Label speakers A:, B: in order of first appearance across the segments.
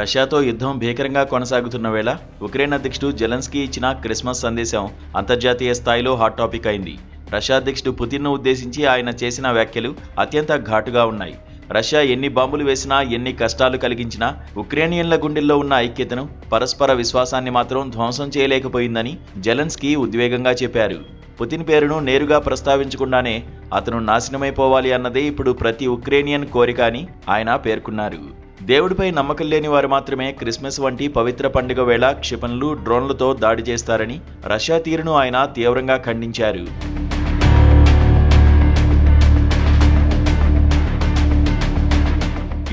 A: రష్యాతో యుద్ధం భీకరంగా కొనసాగుతున్న వేళ ఉక్రెయిన్ అధ్యక్షుడు జెలెన్స్కీ ఇచ్చిన క్రిస్మస్ సందేశం అంతర్జాతీయ స్థాయిలో హాట్ టాపిక్ అయింది. రష్యా అధ్యక్షుడు పుతిన్ను ఉద్దేశించి ఆయన చేసిన వ్యాఖ్యలు అత్యంత ఘాటుగా ఉన్నాయి. రష్యా ఎన్ని బాంబులు వేసినా, ఎన్ని కష్టాలు కలిగించినా ఉక్రేనియన్ల గుండెల్లో ఉన్న ఐక్యతను, పరస్పర విశ్వాసాన్ని మాత్రం ధ్వంసం చేయలేకపోయిందని జెలెన్స్కీ ఉద్వేగంగా చెప్పారు. పుతిన్ పేరును నేరుగా ప్రస్తావించకుండానే అతను నాశనమైపోవాలి అన్నదే ఇప్పుడు ప్రతి ఉక్రేనియన్ కోరిక అని ఆయన పేర్కొన్నారు. దేవుడిపై నమ్మకం లేని వారు మాత్రమే క్రిస్మస్ వంటి పవిత్ర పండుగ వేళ క్షిపణులు, డ్రోన్లతో దాడి చేస్తారని రష్యా తీరును ఆయన తీవ్రంగా ఖండించారు.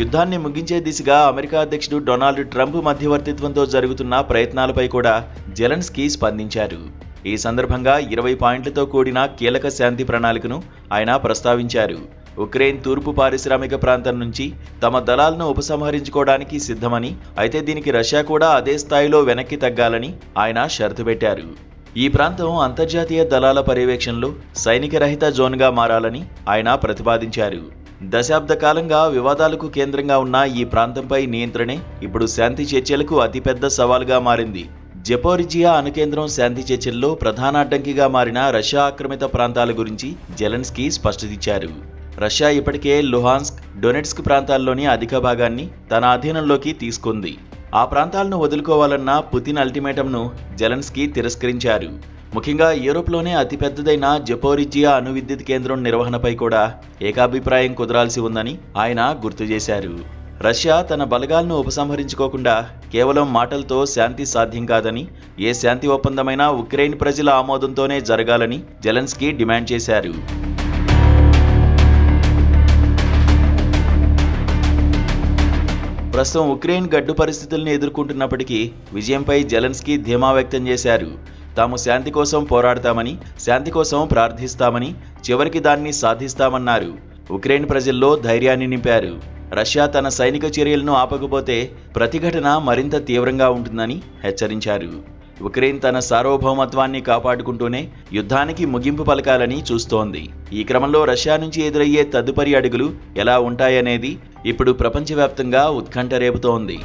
A: యుద్ధాన్ని ముగించే దిశగా అమెరికా అధ్యక్షుడు డొనాల్డ్ ట్రంప్ మధ్యవర్తిత్వంతో జరుగుతున్న ప్రయత్నాలపై కూడా జెలెన్స్కీ స్పందించారు. ఈ సందర్భంగా 20 పాయింట్లతో కూడిన కీలక శాంతి ప్రణాళికను ఆయన ప్రస్తావించారు. ఉక్రెయిన్ తూర్పు పారిశ్రామిక ప్రాంతం నుంచి తమ దళాలను ఉపసంహరించుకోవడానికి సిద్ధమని, అయితే దీనికి రష్యా కూడా అదే స్థాయిలో వెనక్కి తగ్గాలని ఆయన షరతు పెట్టారు. ఈ ప్రాంతం అంతర్జాతీయ దళాల పర్యవేక్షణలో సైనిక రహిత జోన్గా మారాలని ఆయన ప్రతిపాదించారు. దశాబ్ద కాలంగా వివాదాలకు కేంద్రంగా ఉన్న ఈ ప్రాంతంపై నియంత్రణే ఇప్పుడు శాంతి చర్చలకు అతిపెద్ద సవాలుగా మారింది. జపోరిజియా అణుకేంద్రం శాంతి చర్చల్లో ప్రధాన అడ్డంకిగా మారిన రష్యా ఆక్రమిత ప్రాంతాల గురించి జెలెన్స్కీ స్పష్టతిచ్చారు. రష్యా ఇప్పటికే లుహాన్స్క్, డొనెట్స్క్ ప్రాంతాల్లోని అధిక భాగాన్ని తన అధీనంలోకి తీసుకుంది. ఆ ప్రాంతాలను వదులుకోవాలన్న పుతిన్ అల్టిమేటంను జెలెన్స్కీ తిరస్కరించారు. ముఖ్యంగా యూరోప్లోనే అతిపెద్దదైన జపోరిజియా అణు విద్యుత్ కేంద్రం నిర్వహణపై కూడా ఏకాభిప్రాయం కుదరాల్సి ఉందని ఆయన గుర్తు చేశారు. రష్యా తన బలగాలను ఉపసంహరించుకోకుండా కేవలం మాటలతో శాంతి సాధ్యం కాదని, ఏ శాంతి ఒప్పందమైనా ఉక్రెయిన్ ప్రజల ఆమోదంతోనే జరగాలని జెలెన్స్కీ డిమాండ్ చేశారు. ప్రస్తుతం ఉక్రెయిన్ గడ్డు పరిస్థితులను ఎదుర్కొంటున్నప్పటికీ విజయంపై జెలెన్స్కీ ధీమా వ్యక్తం చేశారు. తాము శాంతి కోసం పోరాడతామని, శాంతి కోసం ప్రార్థిస్తామని, చివరికి దాన్ని సాధిస్తామన్నారు. ఉక్రెయిన్ ప్రజల్లో ధైర్యాన్ని నింపారు. రష్యా తన సైనిక చర్యలను ఆపకపోతే ప్రతిఘటన మరింత తీవ్రంగా ఉంటుందని హెచ్చరించారు. ఉక్రెయిన్ తన సార్వభౌమత్వాన్ని కాపాడుకుంటూనే యుద్ధానికి ముగింపు పలకాలని చూస్తోంది. ఈ క్రమంలో రష్యా నుంచి ఎదురయ్యే తదుపరి అడుగులు ఎలా ఉంటాయనేది ఇప్పుడు ప్రపంచవ్యాప్తంగా ఉత్కంఠ రేపుతోంది.